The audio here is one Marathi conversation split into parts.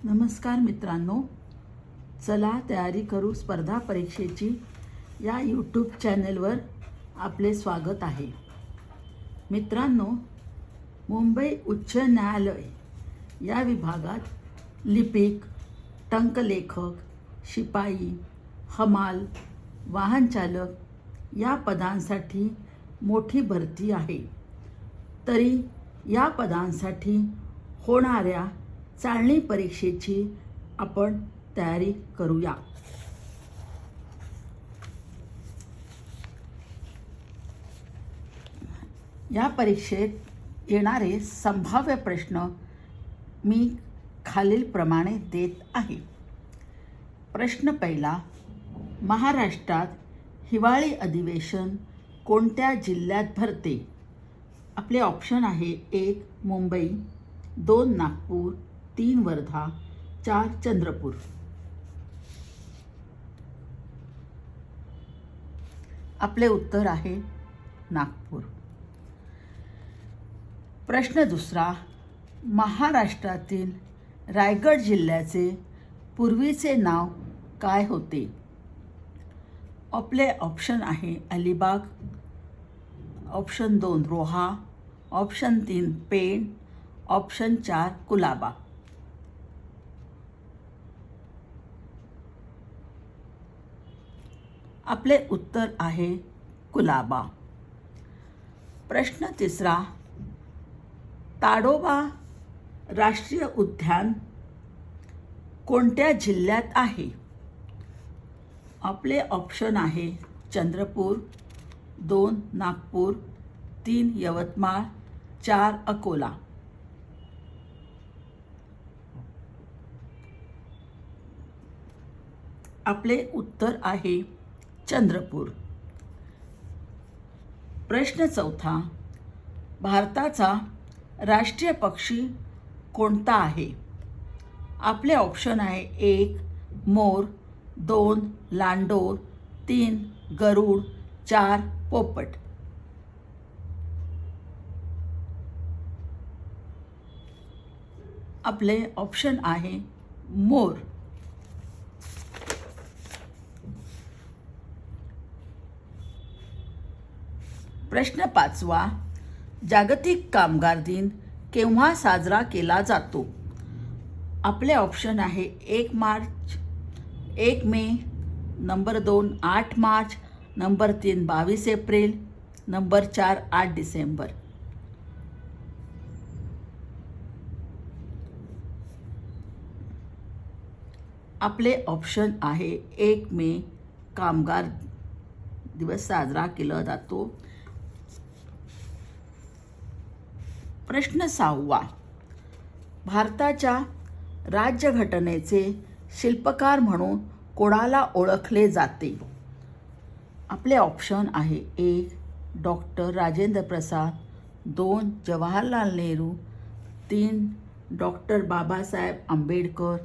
नमस्कार मित्रांनो, चला तयारी करू स्पर्धा परीक्षेची या यूट्यूब चॅनलवर आपले स्वागत आहे. मित्रांनो, मुंबई उच्च न्यायालय या विभागात लिपिक, टंकलेखक, शिपाई, हमाल, वाहन चालक या पदांसाठी मोठी भरती आहे. तरी या पदांसाठी होणाऱ्या चाळणी परीक्षेची आपण तयारी करूया. या परीक्षेत येणारे संभाव्य प्रश्न मी खालीलप्रमाणे देत आहे. प्रश्न पहिला, महाराष्ट्रात हिवाळी अधिवेशन कोणत्या जिल्ह्यात भरते? आपले ऑप्शन आहे 1 मुंबई, 2 नागपूर, 3 वर्धा, 4 चंद्रपूर. आपले उत्तर आहे नागपूर. प्रश्न दुसरा, महाराष्ट्रातील रायगड जिल्ह्याचे पूर्वीचे नाव काय होते? आपले ऑप्शन आहे Alibag, option 2 Roha, option 3 Pen, option 4 Kolaba. आपले उत्तर आहे कुलाबा. प्रश्न तिसरा, ताडोबा राष्ट्रीय उद्यान कोणत्या जिल्ह्यात आहे? आपले ऑप्शन आहे चंद्रपूर, 2 नागपूर, 3 यवतमाळ, 4 अकोला. आपले उत्तर आहे चंद्रपूर. प्रश्न चौथा, भारताचा राष्ट्रीय पक्षी कोणता आहे? आपले ऑप्शन आहे 1 मोर, 2 लांडोर, 3 गरुड, 4 पोपट. आपले ऑप्शन आहे मोर. प्रश्न पाचवा, जागतिक कामगार दिन केव्हा साजरा केला जातो? आपले ऑप्शन आहे 1 March, 1 May, number 2 8 March, number 3 22 April, number 4 8 December. आपले ऑप्शन आहे 1 मे कामगार दिवस साजरा केला जातो. प्रश्न 6वा, भारताच्या राज्यघटनेचे शिल्पकार म्हणून कोणाला ओळखले जाते? आपले ऑप्शन आहे 1 डॉक्टर राजेंद्र प्रसाद, 2 जवाहरलाल नेहरू, 3 डॉक्टर बाबासाहेब आंबेडकर,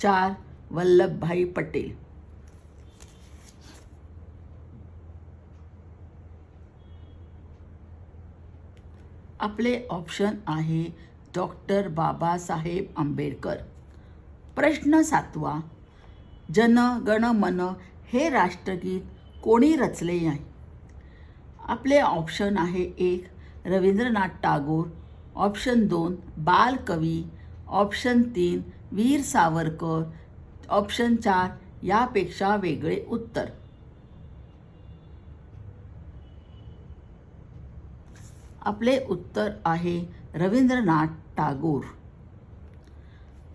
4 वल्लभभाई पटेल. आपले ऑप्शन आहे डॉक्टर बाबासाहेब आंबेडकर. प्रश्न 7वा, जन गण मन हे राष्ट्रगीत कोणी रचले आहे? आपले ऑप्शन आहे 1 रवींद्रनाथ टागोर, ऑप्शन 2 बालकवी, ऑप्शन 3 वीर सावरकर, ऑप्शन 4 यापेक्षा वेगळे उत्तर. आपले उत्तर आहे रवींद्रनाथ टागोर.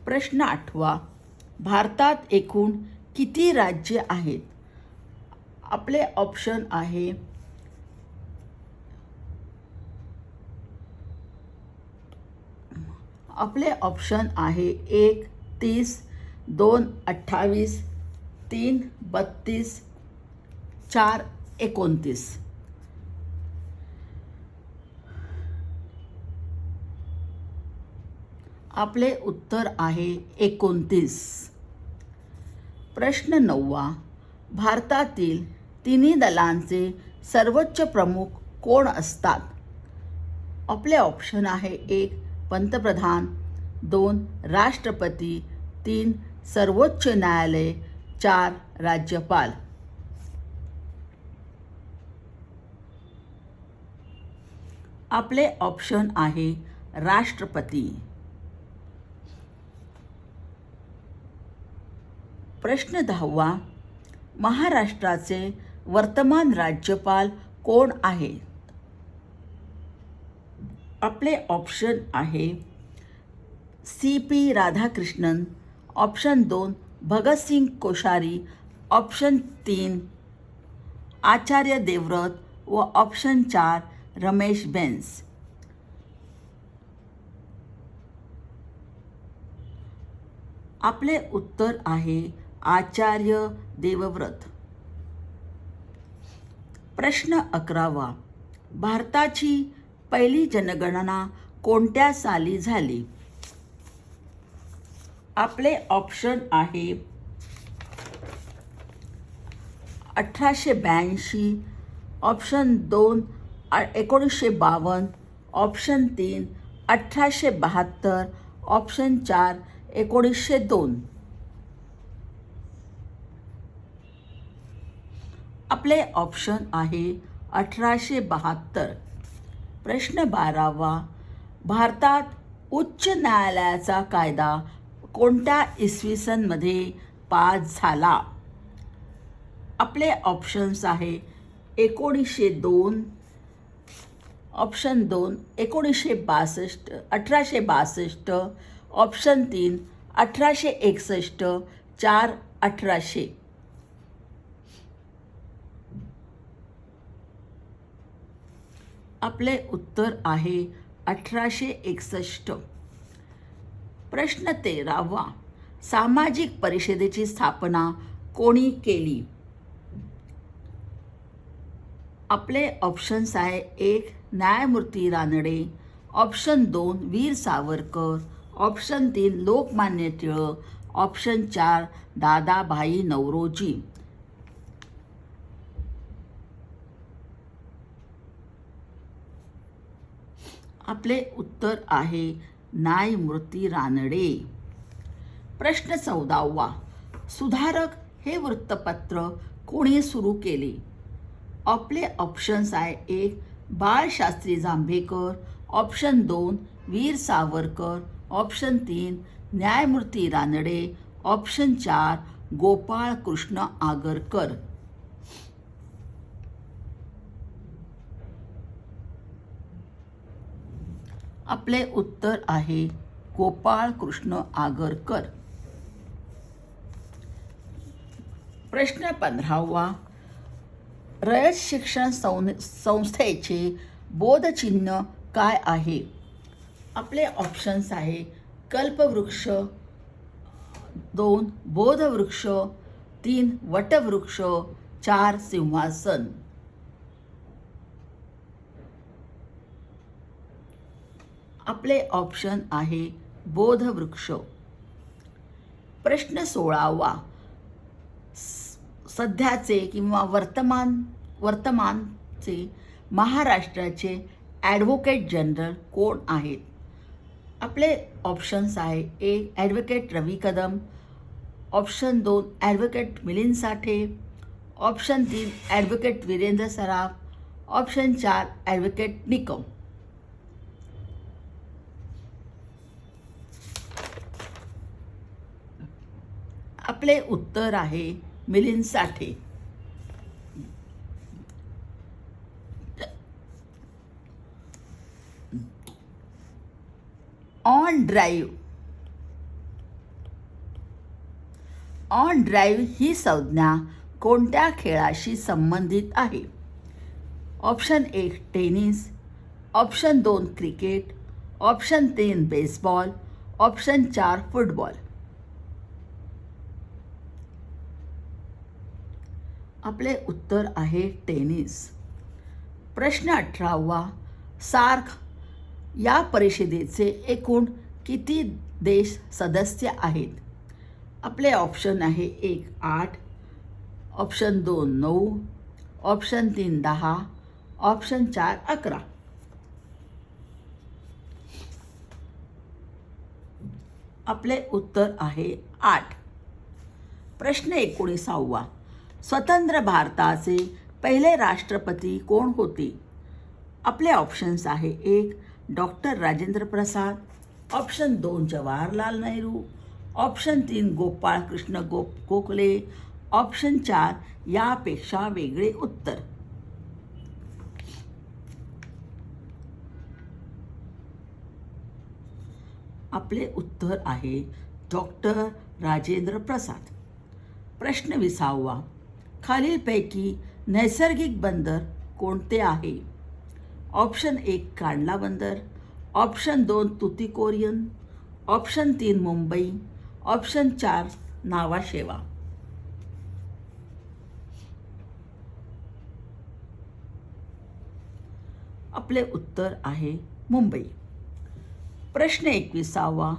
प्रश्न 8वा, भारतात एकूण किती राज्ये आहेत? आपले ऑप्शन आहे आपले ऑप्शन आहे 1 30, 2 28, 3 32, 4 29. आपले उत्तर आहे 29. प्रश्न 9वा, भारतातील तिन्ही दलांचे सर्वोच्च प्रमुख कोण असतात? आपले ऑप्शन आहे 1 पंतप्रधान, 2 राष्ट्रपती, 3 सर्वोच्च न्यायालय, 4 राज्यपाल. आपले ऑप्शन आहे राष्ट्रपती. प्रश्न 10वा, महाराष्ट्राचे वर्तमान राज्यपाल कोण आहे? आपले ऑप्शन आहे CP Radhakrishnan, option 2 Bhagat Singh Koshyari, option 3 Acharya Devvrat व ऑप्शन 4 रमेश बेन्स. आपले उत्तर आहे आचार्य देवव्रत. प्रश्न 11वा, भारताची पहिली जनगणना कोणत्या साली झाली? आपले ऑप्शन आहे 1882, ऑप्शन 2 1952, ऑप्शन 3 1872, ऑप्शन 4 1902. आपले ऑप्शन आहे 1872. प्रश्न 12वा, भारतात उच्च न्यायालयाचा कायदा कोणत्या इसवी सनमध्ये पास झाला? आपले ऑप्शन्स आहे 1902, ऑप्शन 2 1962 1862, ऑप्शन 3 1861, 4 1800. आपले उत्तर आहे 1861. प्रश्न 13वा, सामाजिक परिषदेची स्थापना कोणी केली? आपले ऑप्शन्स आहे 1 न्यायमूर्ती Ranade, option 2 Veer Savarkar, option 3 Lokmanya Tilak, option 4 Dadabhai Naoroji. आपले उत्तर आहे न्यायमूर्ती रानडे. प्रश्न 14वा, सुधारक हे वृत्तपत्र कोणी सुरू केले? आपले ऑप्शन्स आहे 1 बाळशास्त्री जांभेकर, ऑप्शन 2 वीर सावरकर, ऑप्शन 3 न्यायमूर्ती रानडे, ऑप्शन 4 गोपाळ कृष्ण आगरकर. आपले उत्तर आहे गोपाळ कृष्ण आगरकर. प्रश्न 15वा, रयत शिक्षण संस्थेचे बोधचिन्ह काय आहे? आपले ऑप्शन्स आहे कल्पवृक्ष, 2 बोधवृक्ष, 3 वटवृक्ष, 4 सिंहासन. आपले ऑप्शन आहे बोधवृक्ष. प्रश्न 16वा, सध्याचे किंवा वर्तमानचे महाराष्ट्राचे ॲडव्होकेट जनरल कोण आहेत? आपले ऑप्शन्स आहे 1 ॲडव्होकेट रवी कदम, ऑप्शन 2 ॲडव्होकेट मिलिंद साठे, ऑप्शन 3 ॲडव्होकेट वीरेंद्र सराफ, ऑप्शन 4 ॲडव्होकेट निकम. आपले उत्तर आहे मिलिंद साठे. ऑन ड्राईव्ह ही संज्ञा कोणत्या खेळाशी संबंधित आहे? Option 1 tennis, option 2 cricket, option 3 baseball, option 4 football. आपले उत्तर आहे टेनिस. प्रश्न 18वा, सार्क या परिषदेचे एकूण किती देश सदस्य आहेत? आपले ऑप्शन आहे 1 8, ऑप्शन 2 9, ऑप्शन 3 10, ऑप्शन 4 11. आपले उत्तर आहे 8. प्रश्न 19वा. स्वतंत्र भारताचे पहिले राष्ट्रपती कोण होते? आपले ऑप्शन्स आहे 1 doctor Rajendra Prasad, option 2 Jawaharlal Nehru, option 3 Gopal Krishna Gokhale, option 4 यापेक्षा वेगळे उत्तर. आपले उत्तर आहे डॉक्टर राजेंद्र प्रसाद. प्रश्न 20वा. खालीलपैकी नैसर्गिक बंदर कोणते आहे? ऑप्शन 1 कांडला बंदर, option 2 Tuticorin, option 3 Mumbai, option 4 Nhava Sheva. आपले उत्तर आहे मुंबई. प्रश्न 21वा.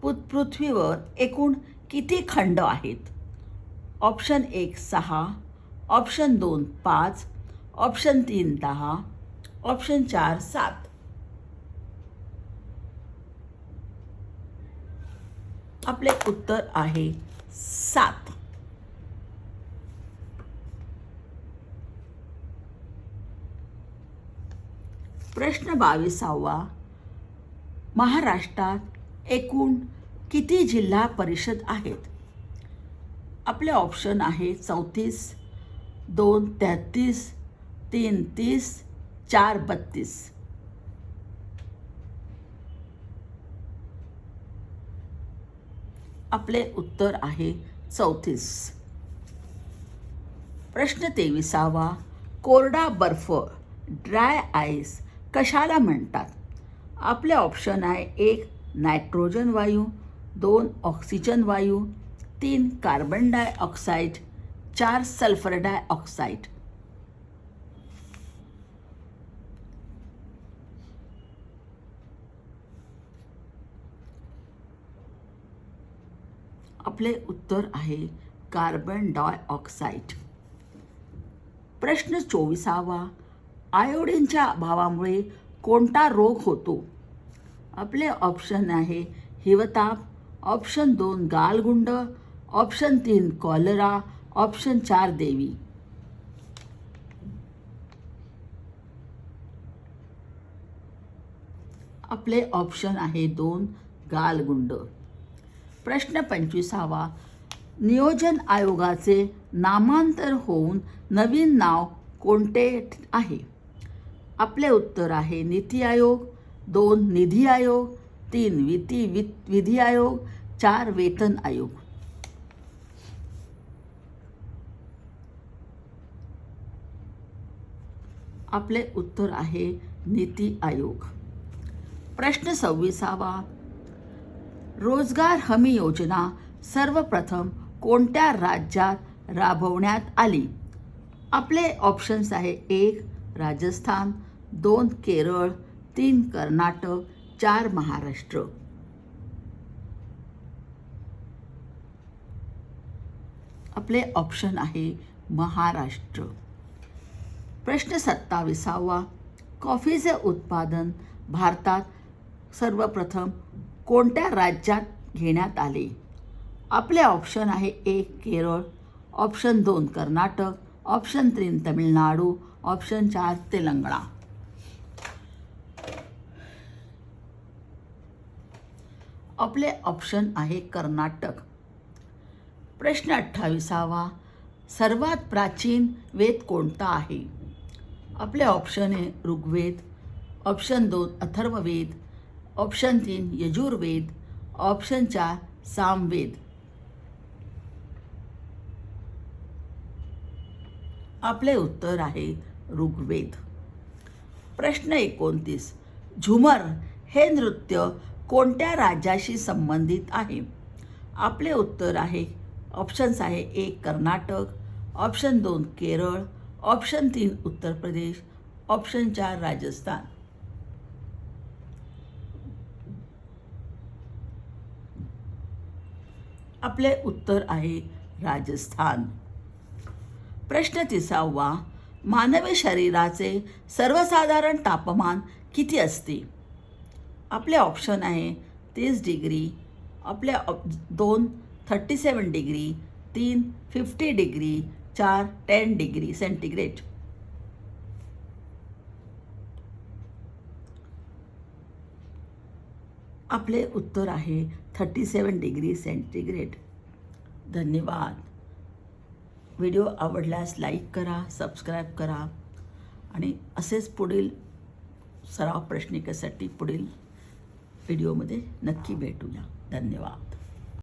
पृथ्वीवर एकूण किती खंड आहेत? Option 1 6, option 2 5, option 3 10, option 4 7. आपले उत्तर आहे 7. प्रश्न 22वा. महाराष्ट्रात एकूण किती जिल्हा परिषद आहेत? आपले ऑप्शन आहे 34, 2 33, 3 30, 4 32. आपले उत्तर आहे 34. प्रश्न 23वा. कोरडा बर्फ ड्राय आईस कशाला म्हणतात? आपले ऑप्शन आहे 1 नायट्रोजन वायू, 2 ऑक्सिजन वायू, 3 कार्बन डायऑक्साईड, 4 सल्फर डायऑक्साईड. आपले उत्तर आहे कार्बन डायऑक्साईड. प्रश्न 24वा. आयोडीनच्या अभावामुळे कोणता रोग होतो? आपले ऑप्शन आहे हिवताप, ऑप्शन 2 गालगुंड, ऑप्शन 3 कॉलरा, ऑप्शन 4 देवी. आपले ऑप्शन आहे 2 गालगुंड. प्रश्न 25वा. नियोजन आयोगाचे नामांतर होऊन नवीन नाव कोणते आहे? आपले उत्तर आहे नीती आयोग, 2 निधी आयोग, 3 विधी आयोग, 4 वेतन आयोग. आपले उत्तर आहे नीती आयोग. प्रश्न 26वा. रोजगार हमी योजना सर्वप्रथम कोणत्या राज्यात राबवण्यात आली? आपले ऑप्शन्स आहे 1 राजस्थान, 2 केरळ, 3 कर्नाटक, 4 महाराष्ट्र. आपले ऑप्शन आहे महाराष्ट्र. प्रश्न 27वा. कॉफीचे उत्पादन भारतात सर्वप्रथम कोणत्या राज्यात घेण्यात आले? आपले ऑप्शन आहे 1 Kerala, option 2 Karnataka, option 3 Tamil Nadu, option 4 Telangana. आपले ऑप्शन आहे कर्नाटक. प्रश्न 28वा. सर्वात प्राचीन वेद कोणता आहे? आपले ऑप्शन आहे Rigveda, option 2 Atharvaveda, option 3 Yajurveda, option 4 Samaveda. आपले उत्तर आहे ऋग्वेद. प्रश्न 29. झुमर हे नृत्य कोणत्या राज्याशी संबंधित आहे? आपले उत्तर आहे ऑप्शन्स आहे 1 Karnataka, option 2 Kerala, option 3 Uttar Pradesh, option 4 Rajasthan. आपले उत्तर आहे राजस्थान. प्रश्न 30वा. मानवी शरीराचे सर्वसाधारण तापमान किती असते? आपले ऑप्शन आहे 30 डिग्री, आपले 2 37 डिग्री, 3 50 डिग्री, 4 10 डिग्री सेंटीग्रेड. आपले उत्तर आहे 37 डिग्री सेंटीग्रेड. धन्यवाद. व्हिडिओ आवडल्यास लाईक करा, सबस्क्राईब करा आणि असेच पुढील सराव प्रश्निकेसाठी पुढील व्हिडिओमध्ये नक्की भेटूया. धन्यवाद.